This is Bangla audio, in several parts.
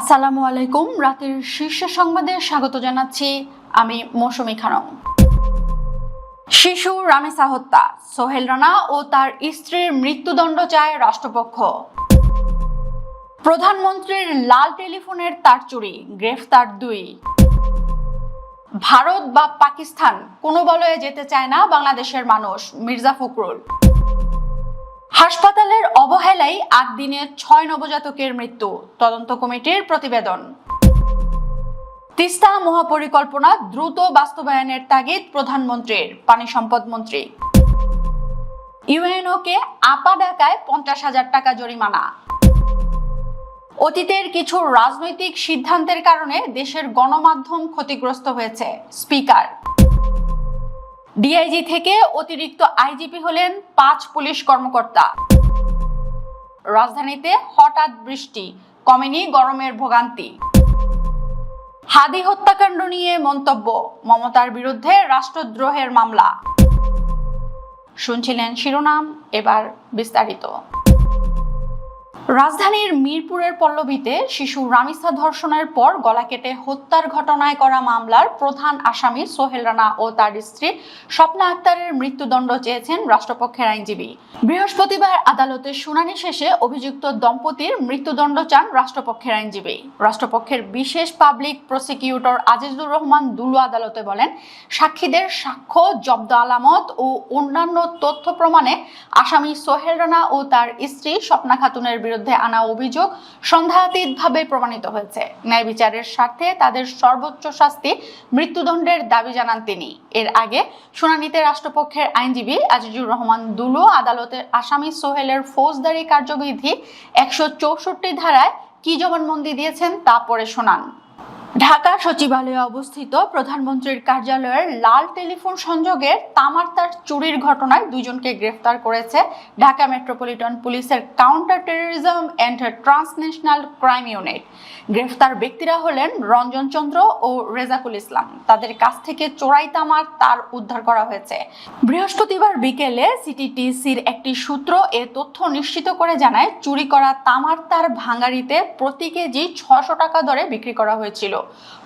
আসসালামু আলাইকুম। রাতের শীর্ষ সংবাদে স্বাগত জানাচ্ছি আমি মৌসুমী খানম। শিশু রামেসা হত্যা, সোহেল রানা ও তার স্ত্রীর মৃত্যুদণ্ড চায় রাষ্ট্রপক্ষ। প্রধানমন্ত্রীর লাল টেলিফোনের তার চুরি, গ্রেফতার 2। ভারত বা পাকিস্তান কোনো বলয়ে যেতে চায় না বাংলাদেশের মানুষ, মির্জা ফখরুল। হাসপাতালের অবহেলায় 8 দিনে 6 নবজাতকের মৃত্যু, তদন্ত কমিটির প্রতিবেদন। তিস্তা মহাপরিকল্পনা দ্রুত বাস্তবায়নের তাগিদ প্রধানমন্ত্রীর, পানি সম্পদ মন্ত্রী। ইউএনওকে আপা ডাকায় 50,000 টাকা জরিমানা। অতীতের কিছু রাজনৈতিক সিদ্ধান্তের কারণে দেশের গণমাধ্যম ক্ষতিগ্রস্ত হয়েছে, স্পিকার। ডিআইজি থেকে অতিরিক্ত আইজিপি হলেন 5 পুলিশ কর্মকর্তা। রাজধানীতে হঠাৎ বৃষ্টি, কমেনি গরমের ভোগান্তি। হাদি হত্যাকাণ্ড নিয়ে মন্তব্য, মমতার বিরুদ্ধে রাষ্ট্রদ্রোহের মামলা। শুনছিলেন শিরোনাম, এবার বিস্তারিত। রাজধানীর মিরপুরের পল্লবীতে শিশু রামিসা ধর্ষণের পর গলা কেটে হত্যার ঘটনায় করা মামলার প্রধান আসামি সোহেল রানা ও তার স্ত্রী স্বপ্না আক্তারের মৃত্যুদণ্ড চেয়েছেন রাষ্ট্রপক্ষের আইনজীবী। বৃহস্পতিবার আদালতে শুনানি শেষে অভিযুক্ত দম্পতির মৃত্যুদণ্ড চান রাষ্ট্রপক্ষের আইনজীবী। রাষ্ট্রপক্ষের বিশেষ পাবলিক প্রসিকিউটর আজিজুর রহমান দুলু আদালতে বলেন, সাক্ষীদের সাক্ষ্য, জব্দ আলামত ও অন্যান্য তথ্য প্রমাণে আসামি সোহেল রানা ও তার স্ত্রী স্বপ্না খাতুনের বিরুদ্ধে আনা অভিযোগ সন্দেহাতীতভাবে প্রমাণিত হয়েছে। ন্যায় বিচারের স্বার্থে তাদের সর্বোচ্চ শাস্তি মৃত্যুদণ্ডের দাবি জানান তিনি। এর আগে শুনানিতে রাষ্ট্রপক্ষের আইনজীবী আজিজুর রহমান দুলু আদালতের আসামি সোহেলের ফৌজদারি কার্যবিধি 164 ধারায় কি জবানবন্দি দিয়েছেন তা পড়ে শোনান। ঢাকা সচিবালয়ে অবস্থিত প্রধানমন্ত্রীর কার্যালয়ের লাল টেলিফোন সংযোগের তামার তার চুরির ঘটনায় 2 জনকে গ্রেফতার করেছে ঢাকা মেট্রোপলিটন পুলিশের counter terrorism and transnational crime unit. গ্রেফতার ব্যক্তিরা হলেন রঞ্জন চন্দ্র ও রেজাকুল ইসলাম। তাদের কাছ থেকে চোরাই তামার তার উদ্ধার করা হয়েছে। বৃহস্পতিবার বিকেলে সিটিটিসির একটি সূত্র এ তথ্য নিশ্চিত করে জানায়, চুরি করা তামার তার ভাঙাড়িতে প্রতি কেজি 600 টাকা দরে বিক্রি করা হয়েছিল।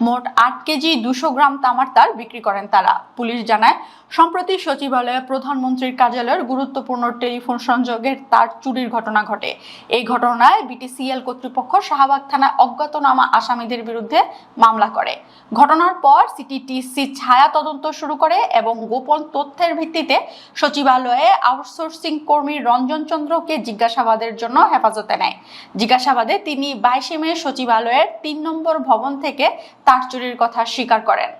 মোট 8 কেজি 200 গ্রাম তামার তার বিক্রি করেন তারা। পুলিশ জানায়, সম্প্রতি সচিবালয়ে প্রধানমন্ত্রীর কার্যালয়ের গুরুত্বপূর্ণ টেলিফোন সংযোগের তার চুরির ঘটনা ঘটে। এই ঘটনায় বিটিসিএল কর্তৃপক্ষ শাহবাগ থানায় অজ্ঞাতনামা আসামিদের বিরুদ্ধে মামলা করে। ঘটনার পর সিটিটিসি ছায়া তদন্ত শুরু করে এবং গোপন তথ্যের ভিত্তিতে সচিবালয়ে আউটসোর্সিং কর্মী রঞ্জন চন্দ্রকে জিজ্ঞাসাবাদের জন্য হেফাজতে নেয়। জিজ্ঞাসাবাদে তিনি 22 মে সচিবালয়ের 3 নম্বর ভবন থেকে তার চুরির কথা স্বীকার করেন।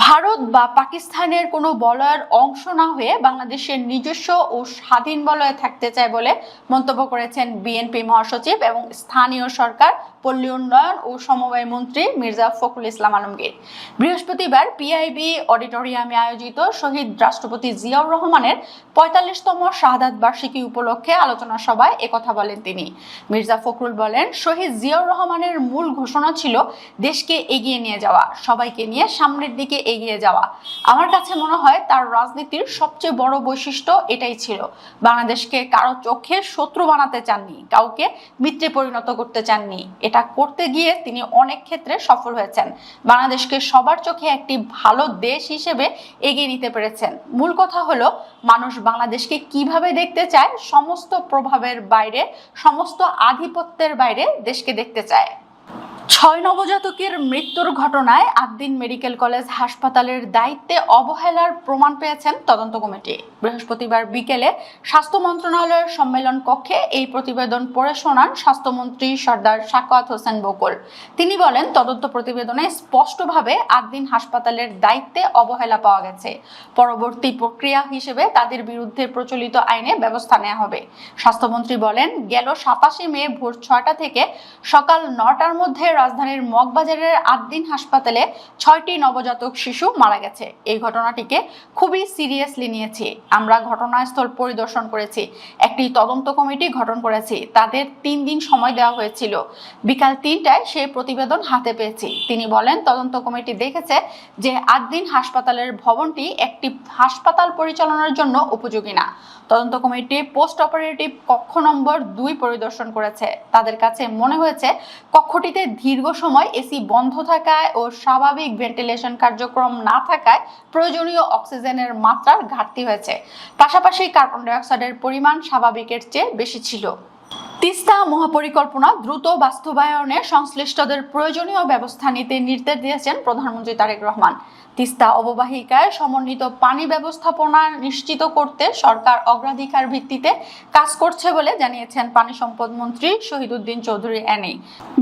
ভারত বা পাকিস্তানের কোনো বলয়ের অংশ না হয়ে বাংলাদেশের নিজস্ব ও স্বাধীন বলয়ে থাকতে চায় বলে মন্তব্য করেছেন বিএনপি মহাসচিব এবং স্থানীয় সরকার, পল্লী উন্নয়ন ও সমবায় মন্ত্রী মির্জা ফখরুল ইসলাম আলমগীর। বৃহস্পতিবার পিআইবি অডিটোরিয়ামে আয়োজিত শহীদ রাষ্ট্রপতি জিয়াউর রহমানের 45তম শাহাদাত বার্ষিকী উপলক্ষে আলোচনা সভায় একথা বলেন তিনি। মির্জা ফখরুল বলেন, শহীদ জিয়াউর রহমানের মূল ঘোষণা ছিল দেশকে এগিয়ে নিয়ে যাওয়া, সবাইকে নিয়ে সামনের দিকে এগিয়ে যাওয়া। আমার কাছে মনে হয় তার রাজনীতির সবচেয়ে বড় বৈশিষ্ট্য এটাই ছিল। বাংলাদেশকে কারো চোখে শত্রু বানাতে চাননি, কাউকে মিত্রে পরিণত করতে চাননি। এটা করতে গিয়ে তিনি অনেক ক্ষেত্রে সফল হয়েছেন। বাংলাদেশকে সবার চোখে একটি ভালো দেশ হিসেবে এগিয়ে নিতে পেরেছেন। মূল কথা হলো, মানুষ বাংলাদেশকে কিভাবে দেখতে চায়, সমস্ত প্রভাবের বাইরে, সমস্ত আধিপত্যের বাইরে দেশকে দেখতে চায়। 6 নবজাতকের মৃত্যুর ঘটনায় 8 দিন মেডিকেল কলেজ হাসপাতালের দায়িত্বে অবহেলার প্রমাণ পেয়েছেন তদন্ত কমিটি। বৃহস্পতিবার বিকেলে স্বাস্থ্য মন্ত্রণালয়ের সম্মেলন কক্ষে এই প্রতিবেদন পড়ে শোনান স্বাস্থ্যমন্ত্রী সর্দার সাখাওয়াত হোসেন বকুল। তিনি বলেন, তদন্ত প্রতিবেদনে স্পষ্টভাবে 8 দিন হাসপাতালের দায়িত্বে অবহেলা পাওয়া গেছে। পরবর্তী প্রক্রিয়া হিসেবে তাদের বিরুদ্ধে প্রচলিত আইনে ব্যবস্থা নেওয়া হবে। স্বাস্থ্যমন্ত্রী বলেন, গেল 27 মে ভোর 6টা থেকে সকাল 9টার মধ্যে রাজধানীর মগবাজারের 8 দিন হাসপাতালে 6টি নবজাতক শিশু মারা গেছে। এই ঘটনাটিকে খুবই সিরিয়াসলি নিয়েছি। আমরা ঘটনাস্থল পরিদর্শন করেছি, একটি তদন্ত কমিটি গঠন করেছি। তাদের 3 দিন সময় দেওয়া হয়েছিল। বিকাল 3টায় সেই প্রতিবেদন হাতে পেয়েছি। তিনি বলেন, তদন্ত কমিটি দেখেছে যে 8 দিন হাসপাতালের ভবনটি একটি হাসপাতাল পরিচালনার জন্য উপযোগী না। তদন্ত কমিটি পোস্ট অপারেটিভ কক্ষ নম্বর 2 পরিদর্শন করেছে। তাদের কাছে মনে হয়েছে কক্ষটিতে দীর্ঘ সময় এসি বন্ধ থাকায় ও স্বাভাবিক ভেন্টিলেশন কার্যক্রম না থাকায় প্রয়োজনীয় অক্সিজেনের মাত্রার ঘাটতি হয়েছে। পাশাপাশি কার্বন ডাই অক্সাইডের পরিমাণ স্বাভাবিকের চেয়ে বেশি ছিল। তিস্তা মহাপরিকল্পনা দ্রুত বাস্তবায়নে সংশ্লিষ্টদের প্রয়োজনীয় ব্যবস্থা নিতে নির্দেশ দিয়েছেন প্রধানমন্ত্রী তারেক রহমান। তিস্তা অববাহিকায় সমন্বিত পানি ব্যবস্থাপনা নিশ্চিত করতে সরকার অগ্রাধিকার ভিত্তিতে কাজ করছে বলে জানিয়েছেন পানি সম্পদ মন্ত্রী শহীদুদ্দীন চৌধুরী এনি।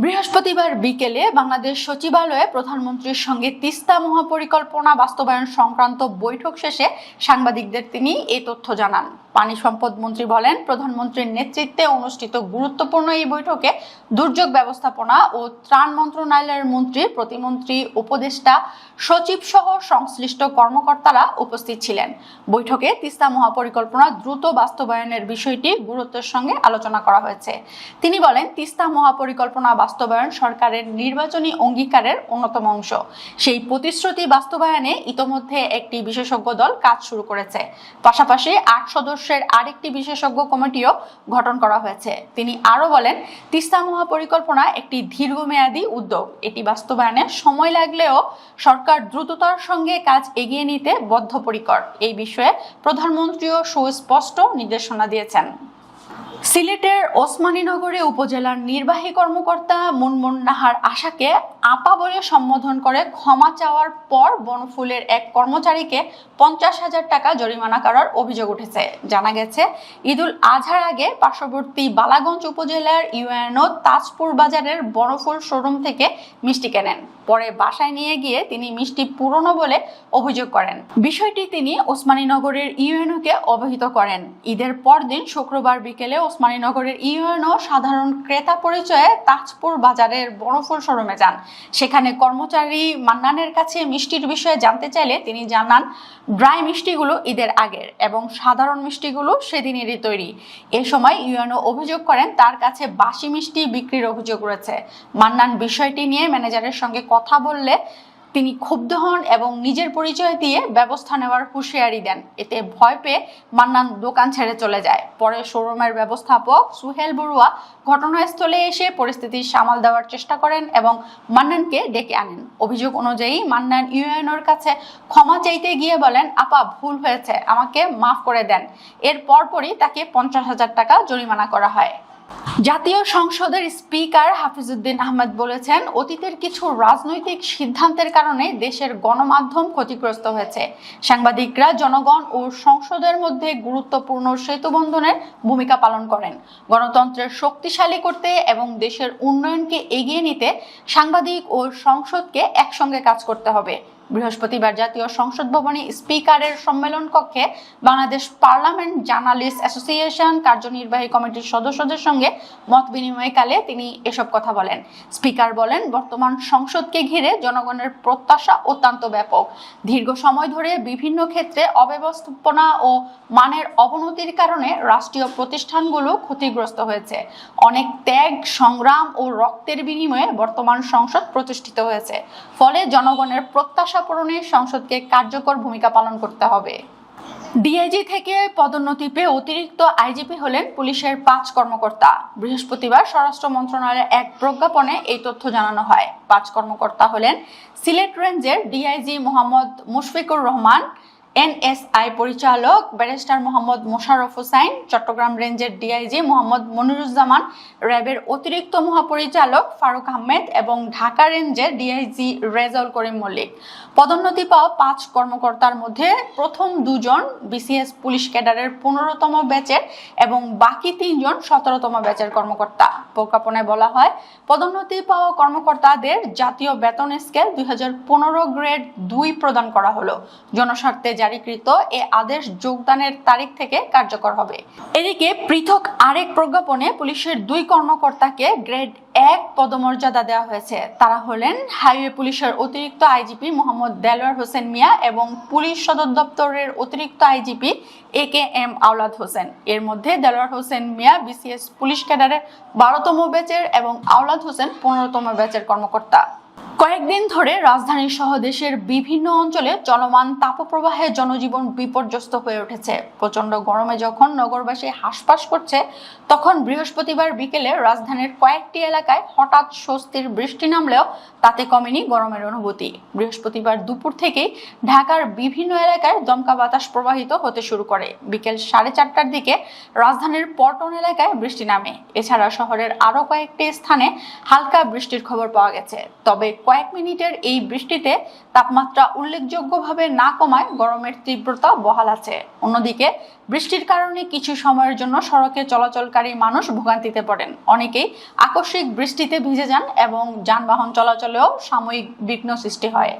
বৃহস্পতিবার বিকেলে বাংলাদেশ সচিবালয়ে প্রধানমন্ত্রীর সঙ্গে তিস্তা মহাপরিকল্পনা বাস্তবায়ন সংক্রান্ত বৈঠক শেষে সাংবাদিকদের তিনি এই তথ্য জানান। পানি সম্পদ মন্ত্রী বলেন, প্রধানমন্ত্রীর নেতৃত্বে অনুষ্ঠিত গুরুত্বপূর্ণ এই বৈঠকে দুর্যোগ ব্যবস্থাপনা ও ত্রাণ মন্ত্রণালয়ের মন্ত্রী, প্রতিমন্ত্রী, উপদেষ্টা, সচিব সহ সংশ্লিষ্ট কর্মকর্তারা উপস্থিত ছিলেন। বৈঠকে তিস্তা মহাপরিকল্পনা দ্রুত বাস্তবায়নের বিষয়টি গুরুত্বের সঙ্গে আলোচনা করা হয়েছে। তিনি বলেন, তিস্তা মহাপরিকল্পনা বাস্তবায়ন সরকারের নির্বাচনী অঙ্গীকারের অন্যতম অংশ। সেই প্রতিশ্রুতি বাস্তবায়নে ইতোমধ্যে একটি বিশেষজ্ঞ দল কাজ শুরু করেছে। পাশাপাশি 8 সদস্যের আরেকটি বিশেষজ্ঞ কমিটিও গঠন করা হয়েছে। তিনি আরো বলেন, তিস্তা মহাপরিকল্পনা একটি দীর্ঘমেয়াদী উদ্যোগ। এটি বাস্তবায়নে সময় লাগলেও সরকার দ্রুততার সঙ্গে কাজ এগিয়ে নিতে বদ্ধপরিকর। এই বিষয়ে প্রধানমন্ত্রীও সুস্পষ্ট নির্দেশনা দিয়েছেন। সিলেটের ওসমানীনগরে উপজেলার নির্বাহী কর্মকর্তা মুনমুন নাহার আশাকে আপা বলে সম্বোধন করে ক্ষমা চাওয়ার পর বনফুলের এক কর্মচারীকে 50,000 টাকা জরিমানা করার অভিযোগ উঠেছে। জানা গেছে, ঈদুল আজহার আগে পার্শ্ববর্তী বালাগঞ্জ উপজেলার ইউএনও তাজপুর বাজারের বনফুল শোরুম থেকে মিষ্টি কেনেন। পরে বাসায় নিয়ে গিয়ে তিনি মিষ্টি পুরনো বলে অভিযোগ করেন। বিষয়টি তিনি ওসমানীনগরের ইউএনওকে অবহিত করেন। ঈদের পরদিন শুক্রবার বিকেলে ওসমানীনগরের ইউএনও সাধারণ ক্রেতা পরিচয়ে তাজপুর বাজারের বনফুল শোরুমে যান। সেখানে কর্মচারী মান্নানের কাছে মিষ্টির বিষয়ে জানতে চাইলে তিনি জানান, ড্রাই মিষ্টিগুলো ঈদের আগের এবং সাধারণ মিষ্টিগুলো সেদিনেরই তৈরি। এ সময় ইউএনও অভিযোগ করেন তার কাছে বাসি মিষ্টি বিক্রির অভিযোগ রয়েছে। মান্নান বিষয়টি নিয়ে ম্যানেজারের সঙ্গে কথা বললে তিনি ক্ষুব্ধ হন এবং নিজের পরিচয় দিয়ে ব্যবস্থা নেওয়ার হুঁশিয়ারি দেন। এতে ভয় পেয়ে মান্নান দোকান ছেড়ে চলে যায়। পরে শোরুমের ব্যবস্থাপক সুহেল বড়ুয়া ঘটনাস্থলে এসে পরিস্থিতি সামাল দেওয়ার চেষ্টা করেন এবং মান্নানকে ডেকে আনেন। অভিযোগ অনুযায়ী মান্নান ইউএনওর কাছে ক্ষমা চাইতে গিয়ে বলেন, আপা ভুল হয়েছে, আমাকে মাফ করে দেন। এর পরপরই তাকে 50,000 টাকা জরিমানা করা হয়। জাতীয় সংসদের স্পিকার হাফিজউদ্দিন আহমেদ বলেছেন, অতীতের কিছু রাজনৈতিক সিদ্ধান্তের কারণে দেশের গণমাধ্যম ক্ষতিগ্রস্ত হয়েছে। সাংবাদিকরা জনগণ ও সংসদের মধ্যে গুরুত্বপূর্ণ সেতুবন্ধনের ভূমিকা পালন করেন। গণতন্ত্রের শক্তিশালী করতে এবং দেশের উন্নয়নকে এগিয়ে নিতে সাংবাদিক ও সংসদকে একসঙ্গে কাজ করতে হবে। বৃহস্পতিবার জাতীয় সংসদ ভবনে স্পিকারের সম্মেলন কক্ষে বাংলাদেশ পার্লামেন্ট জার্নালিস্ট অ্যাসোসিয়েশন কার্যনির্বাহী কমিটির সদস্যদের সঙ্গে মত বিনিময়কালে তিনি এসব কথা বলেন। স্পিকার বলেন, বর্তমান সংসদকে ঘিরে জনগণের প্রত্যাশা অত্যন্ত ব্যাপক। দীর্ঘ সময় ধরে বিভিন্ন ক্ষেত্রে অব্যবস্থাপনা ও মানের অবনতির কারণে রাষ্ট্রীয় প্রতিষ্ঠানগুলো ক্ষতিগ্রস্ত হয়েছে। অনেক ত্যাগ, সংগ্রাম ও রক্তের বিনিময়ে বর্তমান সংসদ প্রতিষ্ঠিত হয়েছে। ফলে জনগণের প্রত্যাশা পূরণে সংসদকে কার্যকর ভূমিকা পালন করতে হবে। ডিআইজি থেকে পদোন্নতি পেয়ে অতিরিক্ত আইজিপি হলেন পুলিশের 5 কর্মকর্তা। বৃহস্পতিবার স্বরাষ্ট্র মন্ত্রণালয়ের এক প্রজ্ঞাপনে এই তথ্য জানানো হয়। 5 কর্মকর্তা হলেন সিলেট রেঞ্জের ডিআইজি মোহাম্মদ মুশফিকুর রহমান, এনএসআই পরিচালক ব্যারিস্টার মোহাম্মদ মোশাররফ হোসাইন, চট্টগ্রাম রেঞ্জের ডিআইজি মোহাম্মদ মনিরুজ্জামান, র্যাবের অতিরিক্ত মহাপরিচালক ফারুক আহমেদ এবং ঢাকা রেঞ্জের ডিআইজি রেজাউল করিম মল্লিক। পদোন্নতি পাওয়া 5 কর্মকর্তার মধ্যে প্রথম 2 জন বিসিএস পুলিশ ক্যাডারের 15তম ব্যাচের এবং বাকি 3 জন 17তম ব্যাচের কর্মকর্তা। প্রজ্ঞাপনে বলা হয়, পদোন্নতি পাওয়া কর্মকর্তাদের জাতীয় বেতন স্কেল 2015 গ্রেড 2 প্রদান করা হলো। জনস্বার্থে জারিকৃত এ আদেশ যোগদানের তারিখ থেকে কার্যকর হবে। এদিকে পৃথক আরেক প্রজ্ঞাপনে পুলিশের 2 কর্মকর্তাকে গ্রেড 1 পদমর্যাদা দেওয়া হয়েছে। তারা হলেন হাইওয়ে পুলিশের অতিরিক্ত আইজিপি মোহাম্মদ দেলোয়ার হোসেন মিয়া এবং পুলিশ সদর দপ্তরের অতিরিক্ত আইজিপি AKM আওলাদ হোসেন। এর মধ্যে দেলোয়ার হোসেন মিয়া বিসিএস পুলিশ ক্যাডারের 12তম ব্যাচের এবং আওলাদ হোসেন 15তম ব্যাচের কর্মকর্তা। কয়েকদিন ধরে রাজধানী সহ দেশের বিভিন্ন অঞ্চলে চলমান তাপপ্রবাহে জনজীবন বিপর্যস্ত হয়ে উঠেছে। প্রচন্ড গরমে যখন নগরবাসী হাঁসফাঁস করছে, তখন বৃহস্পতিবার বিকেলে রাজধানীর কয়েকটি এলাকায় হঠাৎ স্বস্তির বৃষ্টি নামলেও তাতে কমেনি গরমের অনুভূতি। বৃহস্পতিবার দুপুর থেকেই ঢাকার বিভিন্ন এলাকায় দমকা বাতাস প্রবাহিত হতে শুরু করে। বিকেল 4:30টার দিকে রাজধানীর পল্টন এলাকায় বৃষ্টি নামে। এছাড়া শহরের আরো কয়েকটি স্থানে হালকা বৃষ্টির খবর পাওয়া গেছে। তবে কয়েক মিনিটের এই বৃষ্টিতে তাপমাত্রা উল্লেখযোগ্যভাবে না কমায় গরমের তীব্রতা বহাল আছে। অন্যদিকে বৃষ্টির কারণে কিছু সময়ের জন্য সড়কে চলাচলকারী মানুষ ভোগান্তিতে পড়েন। অনেকেই আকস্মিক বৃষ্টিতে ভিজে যান এবং যানবাহন চলাচলেও সাময়িক বিঘ্ন সৃষ্টি হয়।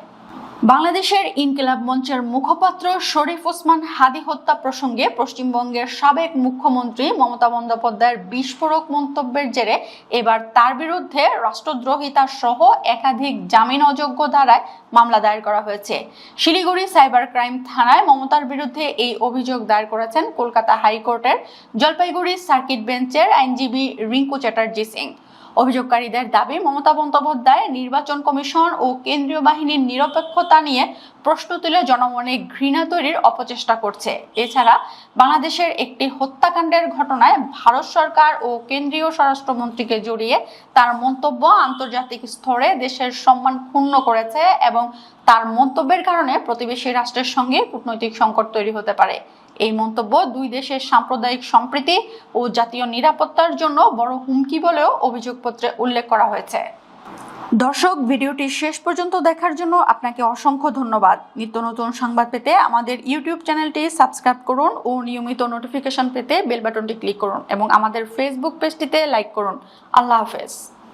বাংলাদেশের ইনকিলাব মঞ্চের মুখপাত্র শরীফ ওসমান হাদী হত্যা প্রসঙ্গে পশ্চিমবঙ্গের সাবেক মুখ্যমন্ত্রী মমতা বন্দ্যোপাধ্যায়ের বিস্ফোরক মন্তব্যের জেরে এবার তার বিরুদ্ধে রাষ্ট্রদ্রোহিতা সহ একাধিক জামিন অযোগ্য ধারায় মামলা দায়ের করা হয়েছে। শিলিগুড়ি সাইবার ক্রাইম থানায় মমতার বিরুদ্ধে এই অভিযোগ দায়ের করেছেন কলকাতা হাইকোর্টের জলপাইগুড়ি সার্কিট বেঞ্চের আইনজীবী রিঙ্কু চ্যাটার্জি সিং। অভিযোগকারীদের দাবি, মমতা বন্দ্যোপাধ্যায় নির্বাচন কমিশন ও কেন্দ্রীয় বাহিনীর নিরপেক্ষতা নিয়ে প্রশ্ন তুলে জনমনে ঘৃণা তৈরির অপচেষ্টা করছে। এছাড়া বাংলাদেশের একটি হত্যাকাণ্ডের ঘটনায় ভারত সরকার ও কেন্দ্রীয় স্বরাষ্ট্রমন্ত্রীকে জড়িয়ে তার মন্তব্য আন্তর্জাতিক স্তরে দেশের সম্মান ক্ষুণ্ণ করেছে এবং তার মন্তব্যের কারণে প্রতিবেশী রাষ্ট্রের সঙ্গে কূটনৈতিক সংকট তৈরি হতে পারে। এই মন্তব্য দুই দেশের সাম্প্রদায়িক সম্প্রীতি ও জাতীয় নিরাপত্তার জন্য বড় হুমকি বলেও অভিযোগপত্রে উল্লেখ করা হয়েছে। দর্শক, ভিডিওটি শেষ পর্যন্ত দেখার জন্য আপনাকে অসংখ্য ধন্যবাদ। নিত্য নতুন সংবাদ পেতে আমাদের ইউটিউব চ্যানেলটি সাবস্ক্রাইব করুন ও নিয়মিত নোটিফিকেশন পেতে বেল বাটনটি ক্লিক করুন এবং আমাদের ফেসবুক পেজটিতে লাইক করুন। আল্লাহ হাফেজ।